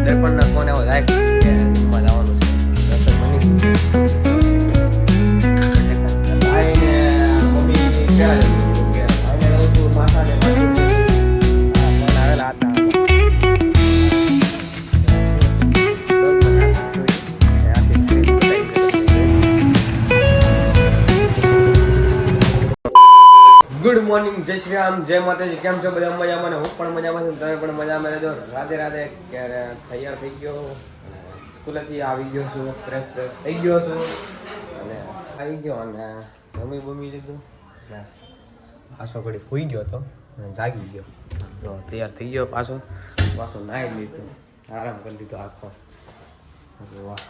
દર્પણના phone એવો થાય કે જમવા જવાનું છે. રસોઈ બની ગઈ છે. ભાઈને મમ્મી ક્યાં કે ભાઈને રહું છું માથાને ફોન આવેલા હતા. ગુડ મોર્નિંગ, જય શ્રી રામ, જય માતાજી. કેમ છો બધા? મજામાં ને? હું પણ મજામાં છું, તમે પણ મજામાં રહેજો. રાધે રાધે. ક્યારે તૈયાર થઈ ગયો, સ્કૂલેથી આવી ગયો છું, ફ્રેશ થઈ ગયો છું અને આવી ગયો અને જમી લીધું ને પાછો ઘડી સૂઈ ગયો હતો અને જાગી ગયો તો તૈયાર થઈ ગયો પાછો નાહી લીધું, આરામ કરી લીધો આખો. વાહ,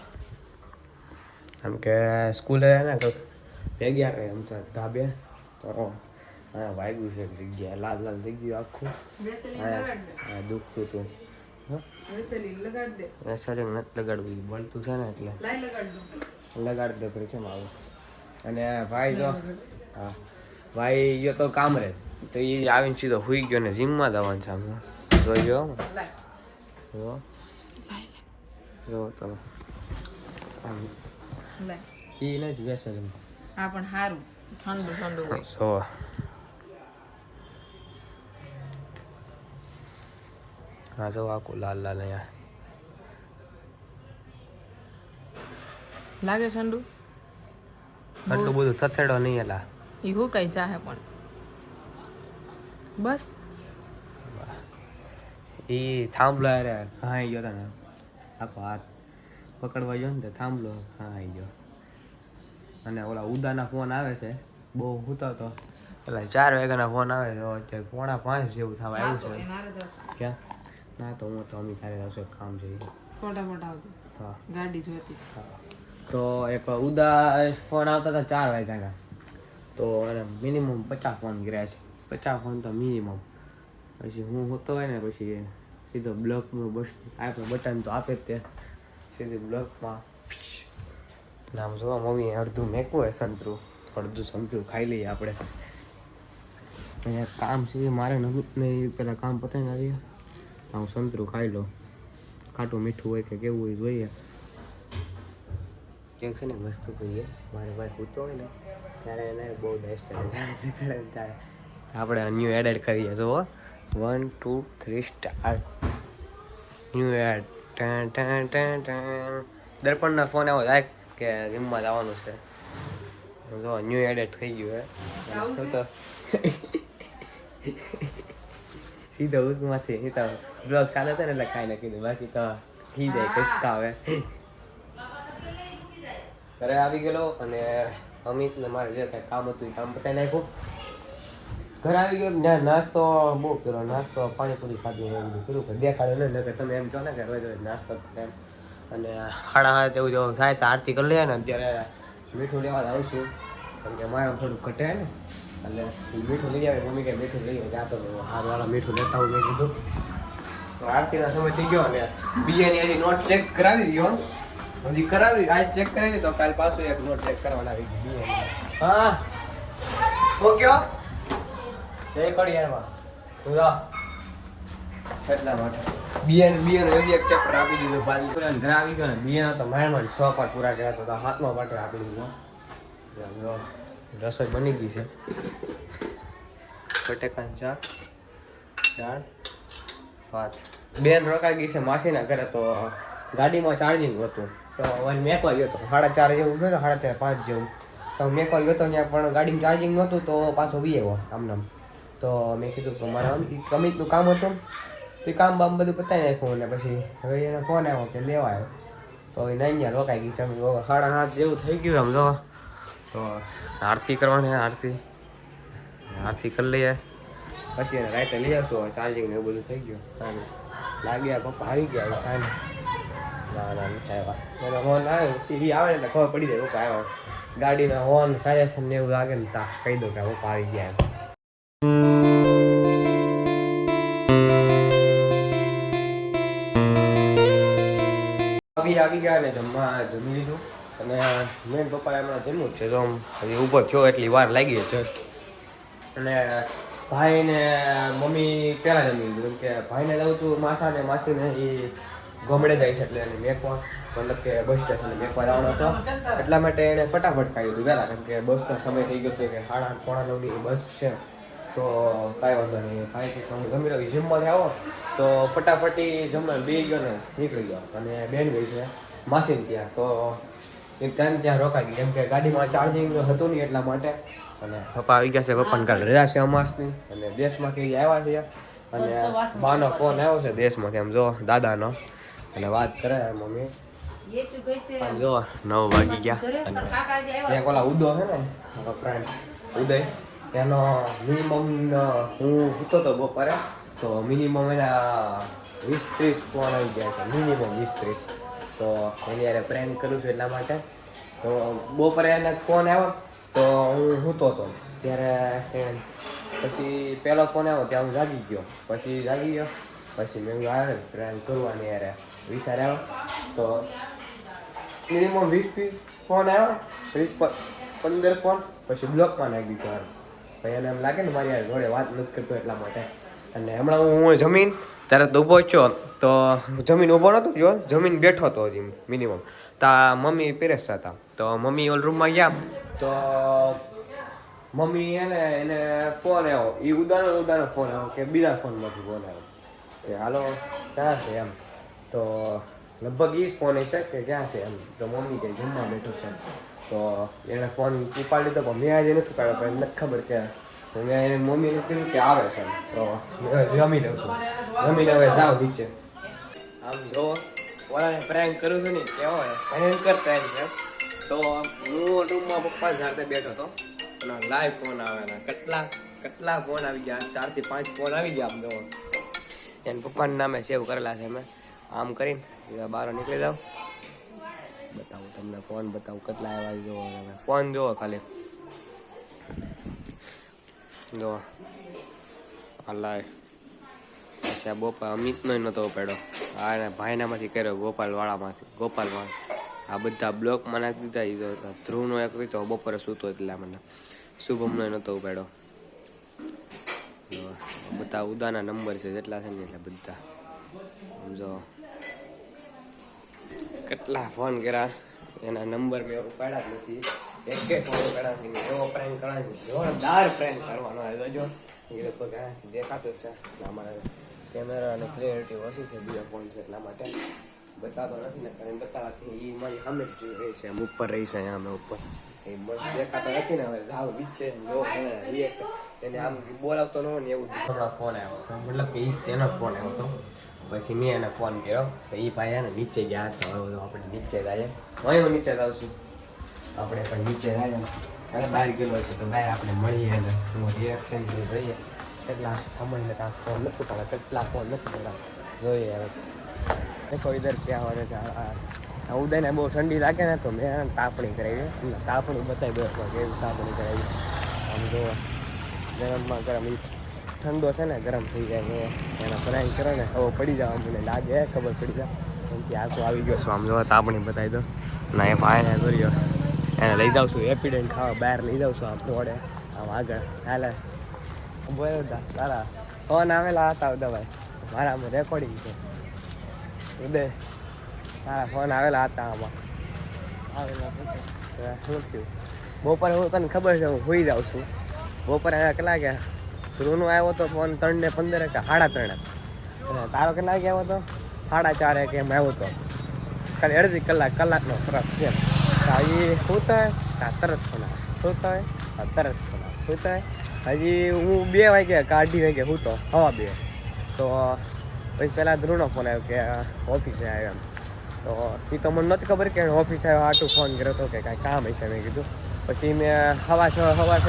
એમ કે સ્કૂલે ને ભેગ્યા કરે એમ તો ધાબે તો હા વાગ્યું છે જગ્યાએ, લાલ થઈ ગયું આખું. હા દુખતું હતું. વેસલિંગ નથી લગાડવું, બળતું છે ને એટલે લગાડી દે. પછી કેમ આવું? અને ભાઈ જો હા ભાઈ ગયો તો કામરેજ, તો એ આવીને સીધો સુઈ ગયો ને જીમમાં જવાનું છે. આમ જોઈ ગયો જો તમે એ નથી વેસલિંગ. હા પણ સારું ઠંડુ હોય. સો હા જો આખું લાલ અહીંયા લાગે ઠંડુ આટલું બધું થથેડો નહીં એલા. એ હું કઈ ચાહે પણ બસ એ થાંભલો અરે હા આવી ગયો ને આખો હાથ પકડવા ગયો ને તો થાંભલો હા આવી ગયો. અને ઓલા ઉદાના ફોન આવે છે, બહુ સૂતો હતો એટલે 4 વાગ્યાના ફોન આવે છે, અત્યારે 4:45 જેવું થવા આવ્યું છે. ક્યાં? ના તો હું તો અમી તારે આવશે કામ છે ફટાફટ આવજો. હા ગાડી જોતી. હા તો એક ઉદા ફોન આવતા હતા 4 વાગ્યાના, તો એને મિનિમમ 50 ફોન કર્યા છે. 50 ફોન તો મિનિમમ. પછી હું હોતો હોય ને પછી સીધો બ્લોકનું આપણે બટન તો આપે જ તે સીધું બ્લોકમાં નામ જોવા. મમ્મી અડધું મેકવું હોય સંતરું, અડધું સંતરું ખાઈ લઈએ આપણે. અહીંયા કામ છે મારે નવું ને પેલા કામ પતાવી ના રહીએ. હું સંતરું ખાઈ લઉં, ખાટું મીઠું હોય કે કેવું હોય જોઈએ. કેક છે ને મસ્ત કહીએ મારે ભાઈ સૂતો હોય ને ત્યારે એને બહુ બેસ્ટ છે. આપણે ન્યૂ એડ કરીએ જો 1 2 3 સ્ટાર્ટ. ન્યૂ એડ દર્પણના ફોન એવો થાય કે જીમમાં જવાનું છે. જો ન્યૂ એડિટ થઈ ગયું હે તો સીધો ઉદમાંથી સીધા બ્લોગ ચાલે છે ને એટલે કાંઈ ના કીધું, બાકી તો થઈ જાય કચકા આવે. ઘરે આવી ગયેલો અને અમિત ને મારે જે કાંઈ કામ હતું એ કામ પતાવી નાખ્યું. ઘરે આવી ગયો ત્યાં નાસ્તો બહુ કર્યો, નાસ્તો પાણીપુરી ખાધી એવું બધું કર્યું કે દેખાડે ને કે તમે એમ કહો ને કે રોજ નાસ્તો એમ. અને 7:30 જેવું જેવું થાય તો આરતી કરી લે ને અત્યારે મીઠું લેવા આવું છું કેમ કે મારે થોડું ઘટે ને એટલે મીઠું લઈ આવે. મમ્મી કે મીઠું લઈ આવે જાતો હારવાળા મીઠું લેતા હું મેં કીધું. તો આરતીના સમય થઈ ગયો અને બીજાની હજી નોટ ચેક કરાવી રહ્યો, હજી કરાવી આજ ચેક કરાવી તો કાલ પાછું એક નોટ ચેક કરવાના આવી ગઈ. હા ઓકે જય કડિયારમાં તું જા એટલા માટે બીએન હજી એક ચેપ્ટર આપી દીધું. બાકી ઘરે આવી ગયો ને બીએનો તો માંડ 6 પાઠ પૂરા કર્યા તો 7મા પાઠે આપી દીધું. રસોઈ બની ગઈ છે, બટેકાની શાક, દાળ, ભાત. બેન રોકાઈ ગઈ છે માસીના ઘરે, તો ગાડીમાં ચાર્જિંગ હતું તો મેકવા ગયો હતો 4:30 જેવું ગયો, 4:30 5 જેવું તો મેકવા ગયો હતો. ત્યાં પણ ગાડીમાં ચાર્જિંગ નહોતું તો પાછો વી આવ્યો આમનામ. તો મેં કીધું કે મારે અમિતનું કામ હતું તો એ કામ બામ બધું પતાવી નાખ્યું. અને પછી હવે એને ફોન આવ્યો કે લેવા આવ્યો તો એ અહીંયા રોકાઈ ગઈ છે. 7:30 જેવું થઈ ગયું આમ જો. તો આરતી કરવાની, આરતી કરી લઈએ પછી એને રાતે લઈ આવશું. ચાર્જિંગ ને એવું બધું થઈ ગયું. લાગ્યા પપ્પા આવી ગયા સાંજ. ના નથી આવ્યા. એનો ફોન આવ્યો એ આવે એટલે ખબર પડી જાય પપ્પા આવ્યા. ગાડીના હોર્ન સાયલેન્સર ને એવું લાગે ને તા કહી દો કે પપ્પા આવી ગયા એમ. આવી ગયા ને જમી લીધું અને મેન પપ્પાએ હમણાં જમ્યું જ છે તો આમ હજી ઊભો થયો એટલી વાર લાગી છે અને ભાઈ ને મમ્મી પહેલાં જમી લીધું કે ભાઈને જવું હતું માસા ને માસીને એ ગામડે જાય છે એટલે એને મેકવા મતલબ કે બસ સ્ટેશને મેકવા જવાનો હતો એટલા માટે એણે ફટાફટ ખાઈ લીધું પહેલાં કેમ કે બસનો સમય થઈ ગયો હતો કે 8:30-9ની બસ છે તો કાંઈ વાંધો નહીં ભાઈ કે હું જમી રહ્યો જીમમાંથી આવો તો ફટાફટી જમવા બે ગયો ને નીકળી ગયો અને બેન ગઈ છે માસીને ત્યાં તો એક ટાઈમ ત્યાં રોકાઈ ગઈ કેમ કે ગાડીમાં ચાર્જિંગ હતું નહીં એટલા માટે અને પપ્પા આવી ગયા છે પપ્પાને કાલે રજા છે અમાસની અને દેશમાંથી આવ્યા છે અને બાનો ફોન આવ્યો છે દેશમાંથી આમ જો દાદાનો અને વાત કરે મમ્મી આમ જો 9 વાગી ગયા અને ત્યાં ઓલા ઉદો છે ને મારો ફ્રેન્ડ ઉદય એનો મિનિમમ હું સૂતો હતો બપોરે તો મિનિમમ એના 20-30 ફોન આવી ગયા છે મિનિમમ 20-30 તો એની યારે પ્રેન્ક કરું છું એટલા માટે તો બપોરે એને ફોન આવ્યો તો હું સૂતો હતો ત્યારે પછી પહેલો ફોન આવ્યો ત્યાં હું જાગી ગયો પછી મેં આવે પ્રેન્ક કરવાની યારે વિચાર આવ્યો તો મિનિમમ 20 ફોન આવ્યો 20-15 ફોન પછી બ્લોકમાં નાખી દીધો પછી એને એમ લાગે ને મારી જોડે વાત નથી કરતો એટલા માટે અને હમણાં હું જમીન ત્યારે તો ઊભો છો તો જમીન ઊભો નહોતો જો જમીન બેઠો હતો હજી મિનિમમ તા મમ્મી પીરેસતા હતા તો મમ્મી ઓલ રૂમમાં ગયા તો મમ્મી એને ફોન આવ્યો એ ઉદાનો ફોન આવ્યો કે બીજા ફોનમાંથી ફોન આવ્યો કે હાલો ક્યાં છે એમ તો લગભગ એ જ ફોન છે કે ક્યાં છે એમ તો મમ્મી કે જમવા બેઠો છે તો એણે ફોન ઉપાડી લીધો પણ મેં આજે નથી કાઢ્યો પણ એને નથી ખબર કે મેં એને મમ્મીને કીધું કે આવે છે તો જમી લઉં છું જમીને હવે જાઓ નીચે આમ જો ઓલાને પ્રેન્ક કરું છું ને કેવો ભયંકર પ્રેન્ક છે તો હું રૂમમાં પપ્પા સાથે બેઠો હતો અને લાઈવ ફોન આવેલા કેટલા ફોન આવી ગયા 4 થી 5 ફોન આવી ગયા આમ જો એને પપ્પાના નામે સેવ કરેલા છે મેં આમ કરીને બહાર નીકળી જાવ બતાવું તમને ફોન બતાવું કેટલા આવ્યા જોવો તમે ફોન જોવો ખાલી જો લાય પછી આ બોપા અમિતનો નહોતો ઉપાડ્યો આ એને ભાઈનામાંથી કર્યો ગોપાલવાળા આ બધા બ્લોકમાં નાખી દીધા એ ધ્રુવનો એક તો બપોરે સૂતો એટલે મને શુભમનો નહોતો ઉપાડ્યો બધા ઉદાના નંબર છે જેટલા છે ને એટલે બધા સમજો કેટલા ફોન કર્યા એના નંબર મેં ઉપાડ્યા જ નથી એક ફોન ઉપાડ્યા નથી એવો પ્રેન્ક કરવાનો જોરદાર પ્રેન્ક કરવાનો આવ્યો જો એ લોકો ક્યાંથી દેખાતું છે અમારા કેમેરા અને ક્લિયરિટી ઓછી છે બીજા ફોન છે એટલા માટે બતાતો નથી ને કારણ બતાવવાથી એ મારી સામે જ જોઈ રહી છે એમ ઉપર રહી છે અહીંયા અમે ઉપર એ દેખાતો નથી ને હવે જાવ નીચે જો રિએક્શન એને આમ બોલાવતો ન હોય ને એવું હમણાં ફોન આવ્યો હતો મતલબ કે એ તેનો ફોન આવ્યો હતો પછી મેં એને ફોન કર્યો તો એ ભાઈ એને નીચે ગયા તો હવે આપણે નીચે જઈએ હું નીચે જાઉં છું આપણે પણ નીચે જઈએ અને બહાર ગયેલો છે તો ભાઈ આપણે મળીએ અને હું રિએક્શન જોઈએ કેટલા સમયને ત્યાં ફોન નથી પડે કેટલા ફોન નથી પડતા જોઈએ હવે દેખો ઇધર ક્યાં હોય છે ઉદયને બહુ ઠંડી લાગે ને તો મેં તાપણી કરાવી તાપણી બતાવી દો કેવી તાપણી કરાવી આમ જો ગરમમાં ગરમ એ ઠંડો છે ને ગરમ થઈ જાય એના ફ્રાય કરો ને હવે પડી જવા મને લાગે ખબર પડી જાય એમથી આખો આવી ગયો છું આમ જો તાપણી બતાવી દો ના એ ભાઈને કર્યો એને લઈ જાઉં છું એપિડેન્ટ ખાવા બહાર લઈ જાઉં છું આમ દોડે આમ આગળ હાલે બોલો તારા ફોન આવેલા હતા દવાઈ મારામાં રેકોર્ડિંગ છે ઉદય તારા ફોન આવેલા હતા આમાં આવેલા શું થયું બપોરે હું તને ખબર છે હું હોઈ જાઉં છું બપોરે કેટલા ગયા ધ્રુવનો આવ્યો તો ફોન 3 ને 15 કે 3:30 અને તારો કેટલા વાગે આવ્યો હતો 4:30 કે એમ આવ્યો હતો ખાલી અડધી કલાકનો ફરક છે એ શું થાય તરત ફોન આવે શું થાય તરત ફોન આવે શું થાય હજી હું 2 વાગે કાઢી વાગે હું તો 2:30 તો પછી પહેલાં ધ્રુવનો ફોન આવ્યો કે ઓફિસે આવ્યો એમ તો એ તો મને નથી ખબર કે ઓફિસે આવ્યો આટલું ફોન કર્યો હતો કે કાંઈ કામ હશે મેં કીધું પછી મેં સવા છ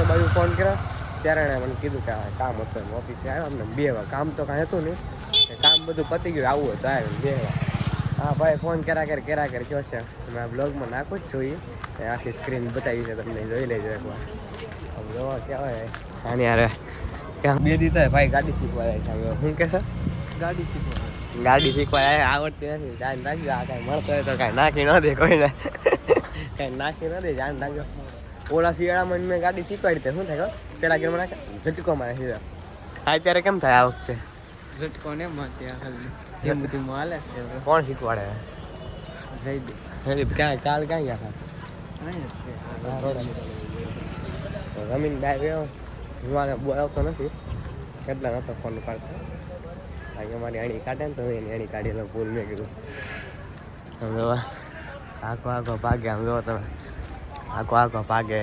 બાજુ ફોન કર્યો ત્યારે એણે મને કીધું કે કામ હતું એમ ઓફિસે આવ્યો અમને 2 વાગે કામ તો કાંઈ હતું નહીં કામ બધું પતી ગયું આવું હતું આવ્યું 2 વાગે હા ભાઈ ફોન કર્યા કર કયો છે મેં બ્લોગમાં નાખું જ જોઈએ આખી સ્ક્રીન બતાવી છે તમને જોઈ લેજો એકવાર જોવા કહેવાય આની યાર ક્યાં 2 દિવસ ભાઈ ગાડી શીખવા જાય છે શું કહેશો ગાડી શીખવા આવડતી નથી ધ્યાન રાખજો આ કાંઈ મળતો હોય તો કાંઈ નાખી ન દે કોઈને કાંઈ નાખી નથી ધ્યાન રાખજો. ઓલા શિયાળામાં મેં ગાડી શીખવાડી તે શું થાય ખબર? પેલા ગેરમાં નાખે ઝટકો મારે સીધા. અત્યારે કેમ થાય આ વખતે? ઝટકો ને મારતી આ ખાલી ધીમું ધીમું હાલે છે કોણ શીખવાડે? જઈ ક્યાં કાલ ક્યાં ગયા રમીન બાય ગયો હું બોલાવતો નથી કેટલા નતો ફોન કાઢતો કારણ કે મારી અણી કાઢે ને તો એની અણી કાઢી ભૂલ મેં કીધું આમ આખો ભાગે આમ જોવો તમે આખો ભાગે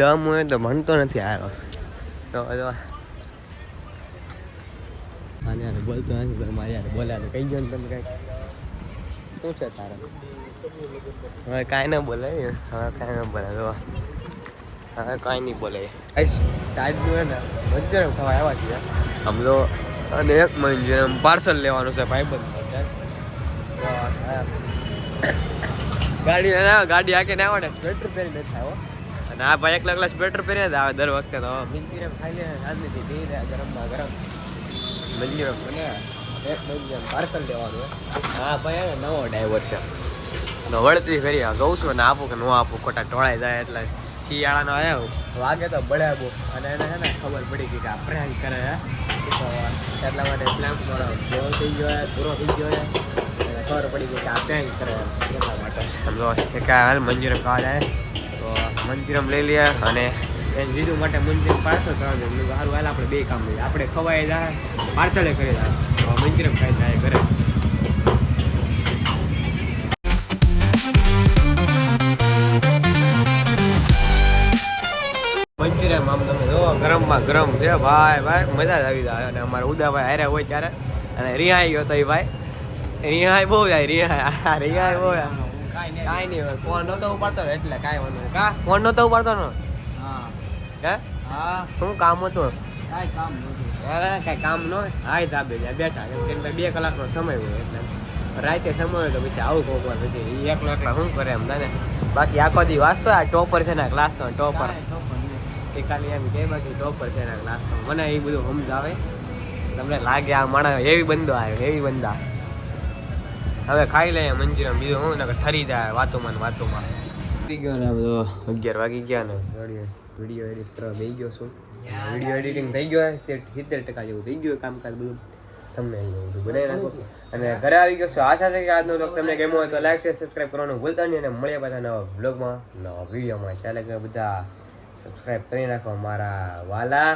દમ હોય તો ભણતો નથી આવ્યો તો મારી યાર બોલતો નથી પણ મારી યાર બોલ્યા કહી ગયો ને તમે કંઈક શું છે તારે હવે કાંઈ ના બોલે હવે કાંઈ ના બોલે જો હવે કાંઈ નહીં બોલે ટાઈપનું હોય ને મંચુરિયન ખાવા આવ્યા છીએ આમ તો અને એક મંચુરિયન પાર્સલ લેવાનું છે ભાઈબંધ ગાડી આખી ના આવડે સ્વેટર પહેરી નથી આવ્યો અને આ ભાઈ એકલા સ્વેટર પહેરીને જ આવે દર વખતે તો મંચુરિયન ખાઈ લે શાંતિથી દઈ દે ગરમમાં ગરમ મંચુરિયન બને એક મંચુરિયન પાર્સલ લેવાનું હા ભાઈ નવો ડ્રાઈવર છે વળતી ફરી કહું છું ને આપું કે ન આપું ખોટા ટોળાઈ જાય એટલે શિયાળાનો આવ્યો વાગે તો બળે બહુ અને એને છે ને ખબર પડી ગઈ કે આ પ્રેન્ક કરે તો એટલા માટે પ્લાન જેવો થઈ ગયો પૂરો થઈ ગયો અને ખબર પડી ગઈ કે આ પ્રેન્ક કરે એટલા માટે સમજો કે હાલ મંચુરિયન ખાવા જાય તો મંચુરિયન લઈ લઈએ અને એને બીજું માટે મંચુરિયન પાર્સલ કરવા જોઈએ સારું હાલ આપણે બે કામ લઈએ આપણે ખવાઈ જાય પાર્સલે કરી જાય તો મંચુરિયન ખાઈ જાય ઘરે મંચુરિયન આમ તમે જો ગરમમાં ગરમ છે ભાઈ મજા જ આવી જાય અને અમારા ઉદાભાઈ હારે હોય ત્યારે અને રિહાઈ ગયો તો એ ભાઈ રિહાઈ બહુ જાય રિહાઈ બહુ કાંઈ નહીં હોય ફોન નહોતો ઉપાડતો એટલે કાંઈ વાંધો નહીં કા ફોન નહોતો ઉપાડતો ને હે શું કામ હતું કાંઈ કામ ન હોય હા ધાબે જાય બેઠા કેમ કે 2 કલાકનો સમય હોય એટલે રાતે સમય હોય તો પછી આવું કોકવાર પછી એકલા શું કરે એમ ને બાકી આખો દી વાંચતો આ ટોપર છે ને ક્લાસનો ટોપર એ ખાલી એમ કે બાકી ટોપર છે ને ક્લાસનો મને એ બધું સમજાવે તમને લાગે આ માણસ એવી બંદો આવ્યો એવી બંદા હવે ખાઈ લે મંચુરિયન બીજું હું ને ઠરી જાય વાતોમાં થઈ ગયો ને બધો 11 વાગી ગયા ને વિડીયો એડિટ કરવા બેસી ગયો છું વિડીયો એડિટિંગ થઈ ગયો 70% જેવું થઈ ગયું કામકાજ બધું તમને બધું બનાવી નાખો અને ઘરે આવી ગયો છું આશા છે કે આજનો વ્લોગ તમને ગમ્યો હોય તો લાઈક શેર સબસ્ક્રાઈબ કરવાનું ભૂલતા નહીં અને મળીએ પાછા નવા વ્લોગમાં નવા વિડીયોમાં ચાલે કે બધા સબસ્ક્રાઈબ કરી નાખો મારા વાલા